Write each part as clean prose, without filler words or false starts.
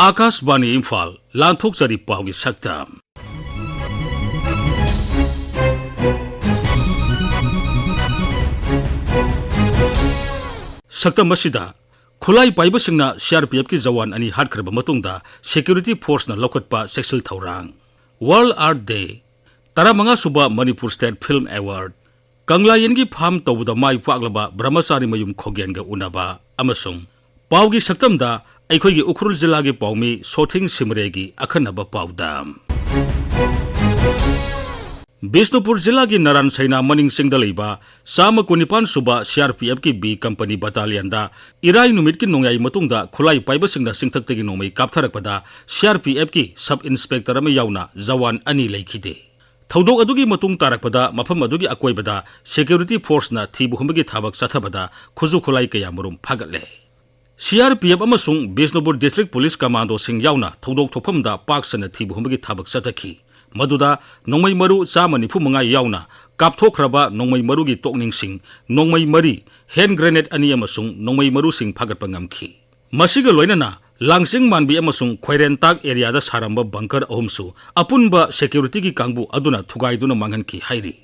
Akashvani Imphal Lanthokchari Paugi Saktam Saktam Masida Khulai Paibasingna CRPF ki Jawan ani hatkraba matungda Security Force na lokatpa sexual thaurang World Art Day Taramanga Suba Manipur State Film Award Kanglayengi Pham Tawda Mai Paglaba Brahmachari Mayum Khogyenga Unaba Amasung Paugi Saktamda Aikhoi Ukhrul Jilla gi Paumi Sothing Simregi Akhanaba Paudam Bisnupur Jilla gi Naran Saina Maning Singda leiba Sama Kunipan Suba CRPF ki B Company Battalion da Irai Numit ki Nongyai Matungda Khulai Paibasingda Singthaktagi Nongmai Kaptharakpada CRPF ki Sub Inspector ama yauna Jawan ani leikhide Thaudok adugi matung tarakpada mafam adugi akoibada Security Force na thibu humbagi thabak sathabada Khuju Khulai kayamarum phagatle CRPF amasung Bisnupur District Police Commando sing yauna thodok thophamda paksana thibu humbagi thabak sathaki maduda nongmai maru chama nifu manga yauna kapthokhraba nongmai maru gi tokning sing nongmai mari hand grenade ani amasung nongmai maru sing phagatpa ngamkhi masiga loinana langsing manbi amasung khoiren tak area da saramba bunker ahumsu apunba security gi kangbu aduna thugaiduna manghanki hairi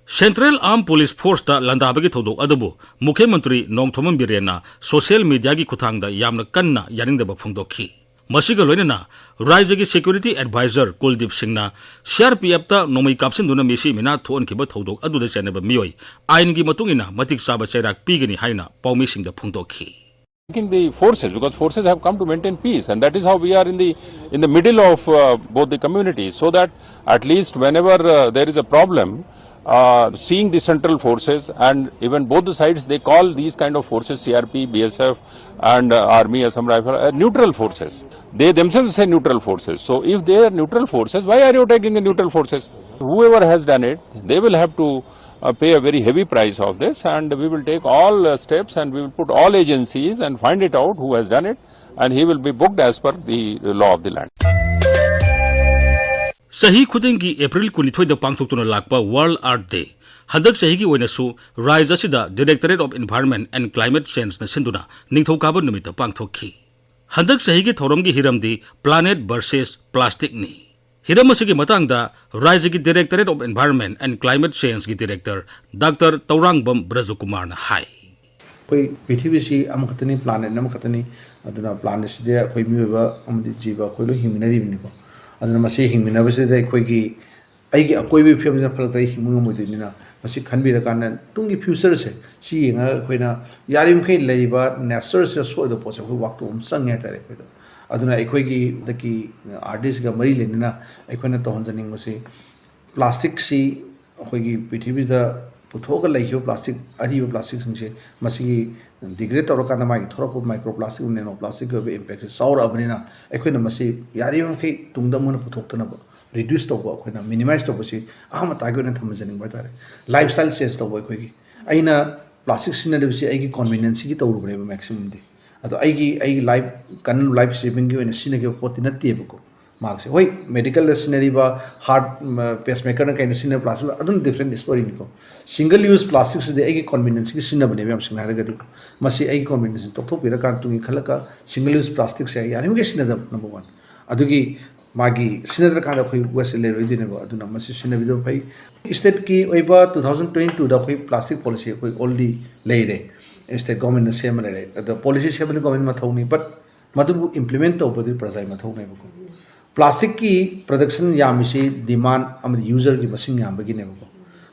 Central Armed Police Force da landabagi thodok adabu Mukhyamantri Nongthomam Birena social media gi khuthangda yamna kanna yaningdaba phongdokhi masiga loinana Rajagi Security Advisor Kuldip Singhna CRPF ta nomai kapsinduna misi mina thon kiba thodok aduda chanaba miyoi aingi matungina matik saba serak pigani haina paumi singda phongdokhi The forces, because forces have come to maintain peace, and that is how we are in the middle of both the communities, so that at least whenever there is a problem, seeing the central forces and even both the sides, they call these kind of forces CRP, BSF and Army, Assam Rifle, neutral forces. They themselves say neutral forces. So if they are neutral forces, why are you taking the neutral forces? Whoever has done it, they will have to pay a very heavy price of this, and we will take all steps and we will put all agencies and find it out who has done it, and he will be booked as per the law of the land. Sahi Khudingi April 22 da pangthuktuna lakpa World Art Day Hadak sahi gi oinasu Raija sida Directorate of Environment and Climate Change na sinduna ningthokaba numita pangthokhi Hadak sahi gi thorom gi hiramdi Planet versus Plastic ni Hiram asigi matangda Raija gi Directorate of Environment and Climate Change gi Director Dr. Taurangbam Brajukumar na hai koi prithivisi amakhatani planet namakhatani aduna planet side koi miwa amdi jiba koi lo himinari biniko aduna masi hingminabasida aikoigi aigi akoibi family phaltai himunga mudinina masi khanbira kana tungi future se si nga koina yarim khai leiba nature se so do posa ko waktu sange tare ko aduna aikoigi daki artist ga mari lenina aikoina to honjaning masi plastic si akoigi prithibi da puthoga laiho plastic ariba plastic singse masi degrade tawrakana mai thorop microplastic nano plastic go impact saura abnina aikoina masi yarim khai tungdamuna puthokna reduce to akoina minimize to basi ahama tagona thamjaning batare lifestyle change to aikoigi aina plastic sinadibsi aigi convenience gi tawrubre maximum di ado aigi life kan life saving gi ena sinage potina tebako marks hoi medical scenery ba heart pacemaker na kind of plastic adun different story niko single use plastics de aigi convenience gi sinna bane yam singna haraga du masi aigi convenience to thopira kan tungi khalaka single use plastics ya yani ge sinna number 1 adugi magi sinadra kada khoi wase le roi dine ba aduna masi sinna bido phai state ki oiba 2022 da khoi plastic policy khoi already leire state government na same le the policy same government ma thoni but madu implement to bodi prajai ma thone ba plastic ki production yamisi demand am user ki masing yam bagi ne ba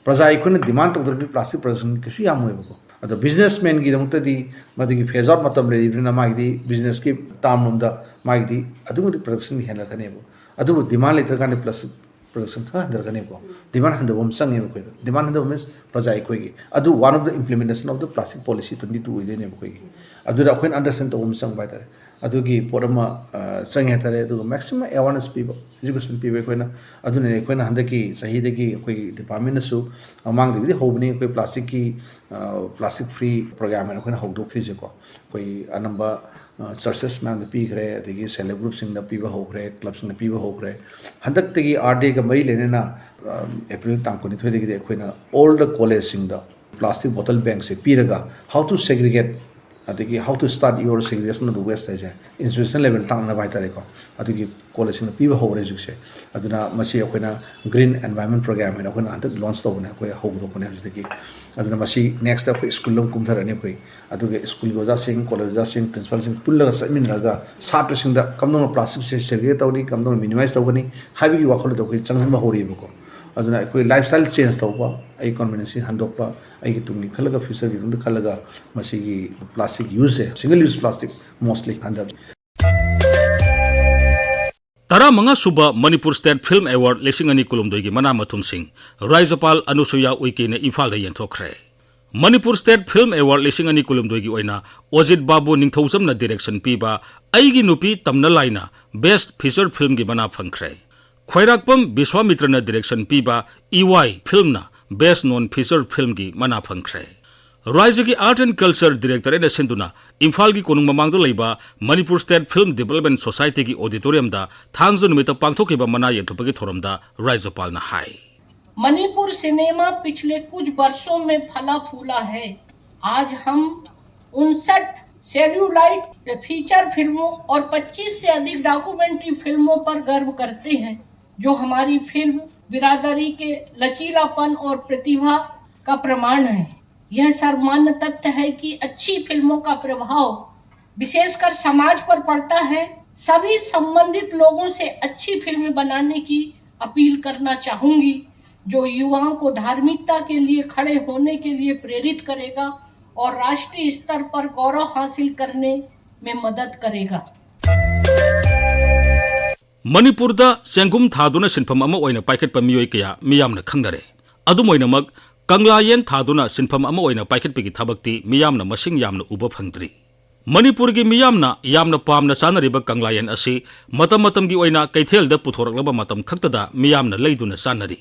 prajai khoi demand to plastic production kisu yam hoy ba ado businessman gi damta di madigi phase out matam le rina ma gi business ki term nunda ma gi adu production hena thane ba adu demand le kan plus production tha dar kan ko demand handa bom sang e ko demand handa means prajai ko gi adu one of the implementation of the plastic policy 22 ide ne ko gi adu da khoin understand to bom sang ba tare adu gi porama sang he tare adu maximum awareness people education people ko na adu ne ko na handa ki sahi de gi ko department su amang de hobni ko plastic ki plastic free program ne ko na hobdo khri je ko anamba churches man the pi gre the select group sing the piba ho gre clubs na piba ho gre handak te gi art day ga mai lene na April tang ko ni thoi de ko na all the college sing the plastic bottle bank se piraga how to segregate अदगी how to start your segregation of the waste है institution level तांगना बाय तारे को अदगी college ने पीबा होरे जुसे अदुना मसी अखोना ग्रीन एनवायरनमेंट प्रोग्राम है अखोना अंत लॉन्च तौबने अखोय होगदोपने हजदगी अदुना मसी नेक्स्ट अखोय स्कूल लम कुमथरने अखोय अदुगे स्कूल गोजा सिंग कॉलेज जा सिंग प्रिंसिपल सिंग पुल्लगा समिनरगा छात्र सिंग दा कमनो प्लास्टिक से सेग्रीगेट तौनी कमनो मिनिमाइज तौगनी हाइबी वाखल तौगई चंगजन होरीबको अदुना अखोय लाइफस्टाइल चेंज तौबा आई कॉन्फिडेंस हंदोपा आई की तुंगी खलगा फ्यूचर की तुंग खलगा मसी की प्लास्टिक यूज है सिंगल यूज प्लास्टिक मोस्टली हंदब तरा मंगा सुबा मणिपुर स्टेट फिल्म अवार्ड लिसिंग अनि कुलुमदोई की मना मथुम सिंह राज्यपाल अनुसुया उइके ने इम्फाल यंथोखरे मणिपुर स्टेट फिल्म अवार्ड लिसिंग अनि कुलुमदोई की ओइना ओजित बाबू निंगथौजमना डायरेक्शन पीबा आईगी नुपी तमना लाइना बेस्ट फीचर फिल्म की मना फंखरे खैराकपम विश्वामित्रना डायरेक्शन पीबा ईवाई फिल्मना बेस्ट नॉन फीचर फिल्म की मना फंखरे राज्य की art and culture director N सिंधुना इम्फाल की कोनुंग ममांगदो लैबा Manipur state film development society की ऑडिटोरियम दा थांगजो निमित्त पांगथोकिबा मना यंथोपगी थोरमदा राज्यपाल ना हाई मणिपुर सिनेमा पिछले कुछ वर्षों में फला फूला है। आज हम 59 सेल्यूलाइट फीचर फिल्मों और 25 से अधिक डॉक्यूमेंट्री फिल्मों पर गर्व करते हैं, जो हमारी फिल्म बिरादरी के लचीलापन और प्रतिभा का प्रमाण है। यह सर्वमान्य तथ्य है कि अच्छी फिल्मों का प्रभाव विशेषकर समाज पर पड़ता है। सभी संबंधित लोगों से अच्छी फिल्में बनाने की अपील करना चाहूंगी, जो युवाओं को धार्मिकता के लिए खड़े होने के लिए प्रेरित करेगा और राष्ट्रीय स्तर पर गौरव हासिल करने में मदद करेगा। मणिपुर दा सेंगुम थादुना सिनफम अमा ओइना पाइखटपा मियोय कया मियामना खंगदरे अदुम ओइनामक कंगलायेन थादुना सिनफम अमा ओइना पाइखटपगी थबक्ति मियामना मसिंग यामना उबा फंगद्री मणिपुर की मियामना यामना पामना सानरिबा कंगलायेन असि मतम मतम की ओइना कैथेलदा पुथोरकलबा मतम खक्तदा मियामना लैदुना सानरी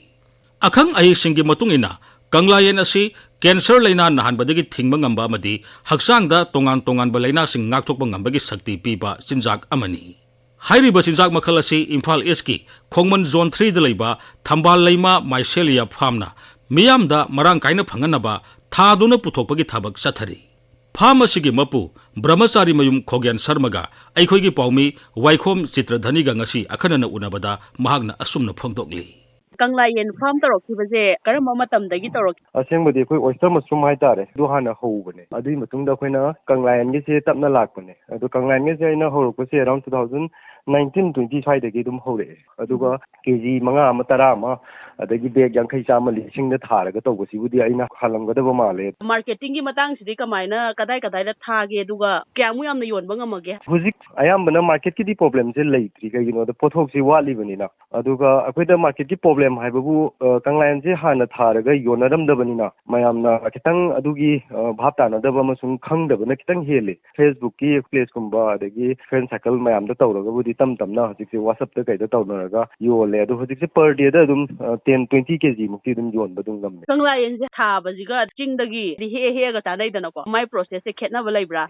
अखंग अहिसिंगी मतुंगिना कंगलायेन असि कैंसर लैना नहानबदगी थिंगबा ngamba amadi hakchangda tongan tonganba laina sing ngakthokba ngambagi sakti piba chinjak amani hairiba chinjak makhal asi Imphal East ki Khongman Zone 3 da leiba Thambal Leima Mycelia Farm na miyamda marang kaina phanganaba thaduna puthokpagi thabak sathari farm असिगी मपु ब्रह्मचारी मयुम खोग्यान शर्मगा अखोगी पाउमी वाइखोम चित्रधनी गंगसी अखनन उनबदा महागना असुमन फोंदोकली कंगलायेन farm तौरखिबजे करम मतमदगी तौरख असेंबदी कोई oyster mushroom हाइतारे दु हाना होबने अदुई मतुंगदा कोइना कंगलायन गे से तपना लाकपने अदु कंगलायन गे से ना होरकोसे अराउंड 2019-20 स्वाइदगी दुम होरे अदुगा केजी 5-10 अदगी बेग 50 लिसिंग द थारगा तौबसिबुदी आइना खालमगदबा माले मार्केटिंग की मतंग सिदी कमाइना कदाई कदाई दा थागे दुगा क्यामु यामना योनबा ngamage हुजिक अयामबना मार्केट की दी प्रॉब्लम से लेत्री कगिनो द पोथोक से वालीबनिना अदुगा अखोइदा मार्केट की प्रॉब्लम हाइबबु कंगलायन से हाना थारगा योनरमदबनिना मयामना खितंग अदुगी भाप तानदबा मसुंग खंगदबना खितंग हेले फेसबुक की प्लेस कुंबा अदगी फ्रेंड सर्कल मयामदा तौरगबुदी तम तमना हजिक से व्हाट्सएप दा कैदा तौनरगा योले अदु हजिक से पर डे दा दुम 10-20 kg मुक्ति दुम योनबा दुम गमने कंगलायन से थाबजिगा चिंगदगी हे हेगा तानाइदनको माय प्रोसेस से खेतनाबा लैब्रा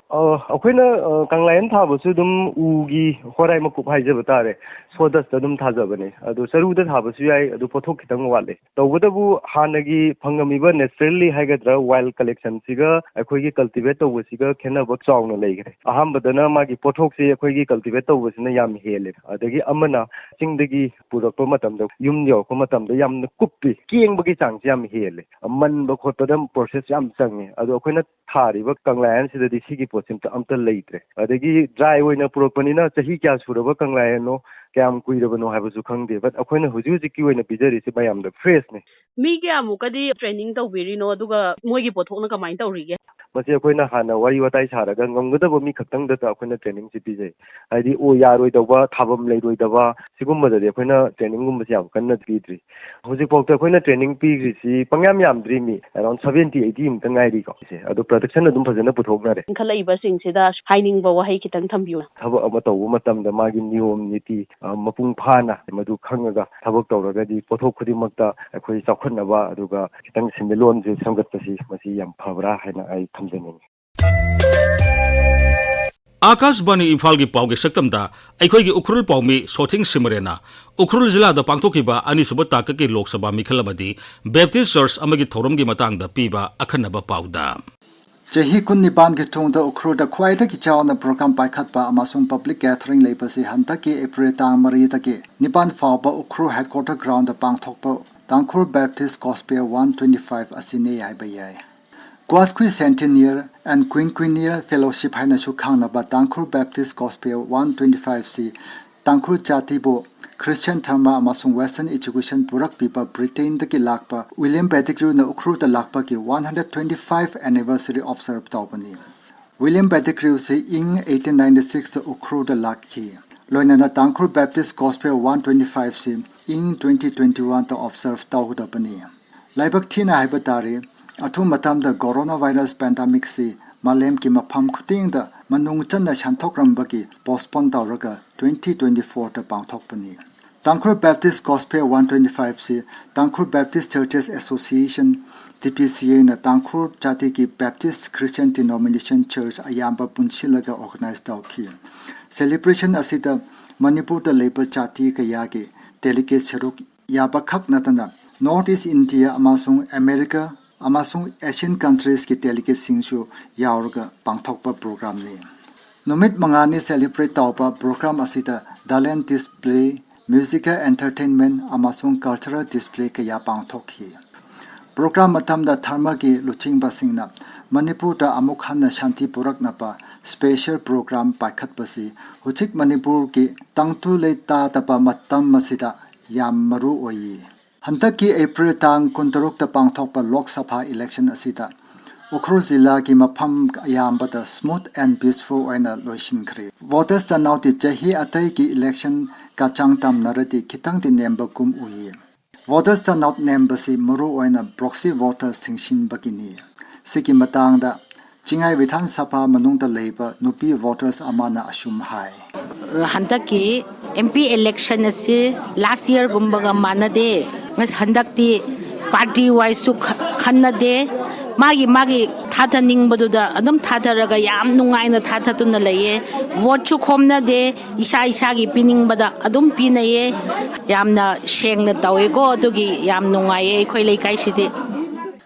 अखोइना कंगलायन थाबसु दुम उगी होराय मकुप हाइजबा तारे सोदस दुम थाजबने अदु सरुदा थाबसु याय अदु पोथोक खितंग वाले तौबदबु हानगी फंगमिबा नेचुरली हाइगद्रा वाइल्ड कलेक्शन सिगा अखोइगी कल्टिवेट तौबसिगा खेनबा चावना लेगरे अहमबदना मागी पोथोक से अखोइगी कल्टिवेट तौबसिना याम हेले अदगी अमना चिंगदगी पुरकपा मतमदा युम योकपा मतमदा याम कुप्पी केंगबगी चांगसे याम हेले मनबा खोतदा प्रोसेस याम चंगे अदु अखोइना थारिबा कंगलायन सिददी सिगी पोसिम अमता लेत्रे अदगी ड्राई ओइना पुरकपनिना चही क्या सुरबा कंगलायनो क्याम कुइरबनो हाइबसु खंगदे बट अखोइना हुजि हुजि की ओइना पिजरिसे मयामदा फ्रेश ने मी क्यामुकदी ट्रेनिंग तौबिरिनो अदुगा मोइगी पोथोकना कमाइन तौरिगे मसे अखोइना हाना वारी वाताई सारागा ngamgdaba mi khaktangda ta अखोइना ट्रेनिंग से पिजे हाइदि ओ यारोइ दबा थाबम लेरोइ दबा सिगुमबददि अखोइना ट्रेनिंग गुमबसे याम कन्ना पिद्रि हुजि पोक्ता अखोइना ट्रेनिंग पिग्रिसि पंग्याम यामद्रि मी अराउंड 70-80 मुक्ता ngairi ko से अदु प्रोडक्शन अदुम फजना पुथोकनारे खलैबा सिंगसिदा हाइनिंगबा वहाई खितंग थम्बियो थबक अमा तौबा मतमदा मागी नियम नीति मपुंग फाना मदु खंगगा थबक तौरगदि पोथोक खुदिमक्ता अखोइ चौखनबा अदुगा खितंग सिमिलोन जे संगतपसि मसि याम फबरा हैना आई थमजनि आकाशवाणी इम्फाल की पाव के सक्तमदा अखोई उखरुल पाउमी सोथिंग सिमरेना उखरुल जिला दा पांगथोकिबा अनिसुब ताक की लोकसभा मिखलमदी बैप्टिस्ट चर्च अमगी थौरम की मतंगदा पीबा अखनबा पाउदा Jehi kun nipan ki tung da ukru da kwai da ki chaw na program paikhat pa amasung public gathering lei pasi hanta ki April tang mari ta ki nipan faw ba ukru headquarter ground da pang thok pa Tangkhur Baptist Gospel 125 asine ai ba yai Kwasqui Centennial and Quinquennial Fellowship haina shu khang na ba Tangkhur Baptist Gospel 125 si Tangkhur Chati bo Christian Dharma amasung Western Education Purak Pipa Britain da ki lakpa William Pettigrew na ukru da lakpa ki 125 anniversary observe tawpani William Pettigrew se ing 1896 da ukru da lakhi loina na Tangkhur Baptist Gospel 125 si ing 2021 ta observe tawdapani laibak thina haibatari athu matam da coronavirus pandemic si malem ki mapham khuting da manung channa shanthok rambaki postpone tawraga 2024 ta pangthokpani Tangkhur Baptist Gospel 125 si Tangkhur Baptist Churches Association TPCA na Tangkhur Chati ki Baptist Christian Denomination Church ayamba punchilaga organize tawki celebration asida Manipur da labor chati kaya ki delegate charuk yaba khak natana Northeast India amasung America amasung Asian countries ki delegate singshu yaurga pangthokpa program ni numit mangani celebrate tawpa program asida talent display musical entertainment amasung cultural display kaya pangthokhi program matam da tharma ki luching basingna Manipur da amuk hanna shanti purak na pa special program paikhat pasi huchik Manipur ki tangtu le ta tapa matam masida yam maru oi hantaki April tang kuntaruk ta pangthok pa Lok Sabha election asida Ukhrul zilla ki mapham ayam bata smooth and peaceful oina loishin khre voters turnout ti jahi atai ki election ka changtam narati kitang ti nemba kum ui voters turnout nemba si maru oina proxy voters thingshin bakini siki matang da Chingai Vithan Sabha manung da labor nupi voters amana ashum hai handaki MP election asi last year gumbaga manade handakti party wise su khanna de magi thata ningbadu da adum thataraga yam nungaina thatatuna leye vote chu khomna de isa gi pining bada adum pinaye yamna shengna tawego adugi yam nungaye khoi leikai sidi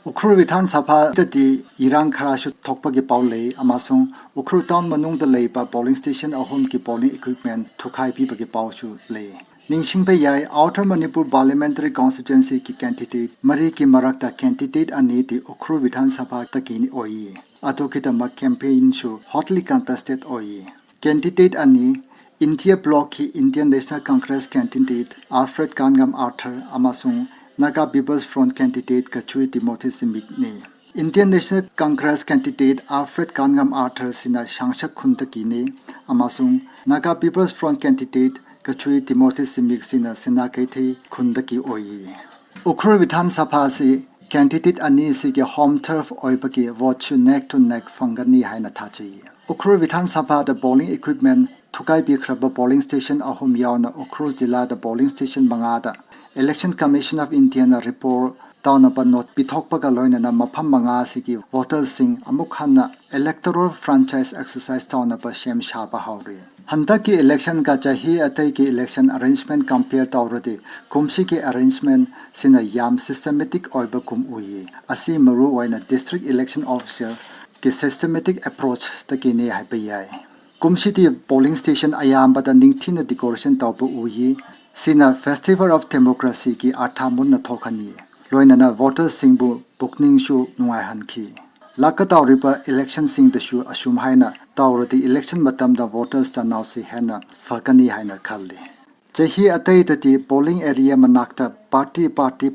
Ukhrul Vithan Sabha ti irang khara shu thokpa gi paule amasung Ukhrul town manung da leipa polling station ahum ki polling equipment thukai pi ba gi paw shu le ningsing pe yai outer Manipur parliamentary constituency ki candidate mari ki marakta candidate ani ti Ukhrul Vithan Sabha takin oi atokita ma campaign shu hotly contested oi candidate ani India block ki Indian National Congress candidate Alfred Kangam Arthur amasung Naga People's Front candidate Kachui Timothy Simikni Indian National Congress candidate Alfred Kangam Arthur sina Shangshak Khundakini amasung Naga People's Front candidate Kachui Timothy Simik sina Sinakaithi Khundaki oi Ukhrul Vithan Sabha si candidate ani si ke home turf oibaki vote chu neck to neck fangani haina thachi Ukhrul Vithan Sabha the polling equipment thukai bi khraba polling station ahum yauna Ukhrul Jilla the polling station bangada Election Commission of India na report tauna pa not pithok pa loina na mapham manga sigi voters sing amuk hanna electoral franchise exercise tauna pa shem sha pa hauri handa ki election ka chahi atai ki election arrangement compare tawrati kumsi ki arrangement sina yam systematic oiba kum ui asi maru waina district election officer ki systematic approach takini hai pa yai kumsi ti polling station ayam bada ningthina decoration tawpa ui Sina Festival of Democracy ki athamun na thokhani loina na voters singbu bukning shu nungai hanki laka tawripa election sing the shu asum haina tawrati election matam da voters turnout si hena fakani haina khalli chehi atai tati polling area manakta party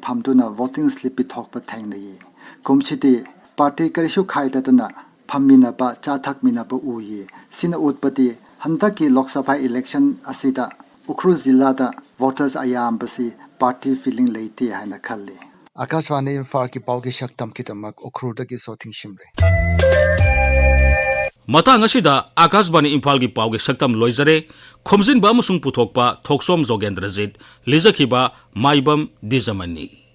phamduna voting slip pi thokpa thainai kumchiti party karishu khaidatana phammina pa chathak mina pa uyi sina utpati handaki Lok Sabha election asida Ukhrul Jilla da voters ayam basi party feeling leite haina khalle Akashwani Imphal ki pawgi shaktam kitamak Ukhrul da ki sothing shimre Matang asida Akashwani Imphal ki pawgi shaktam loizare khomjin ba musung puthokpa Thokchom Jogendrajit lijakhiba Maibam Dwijamani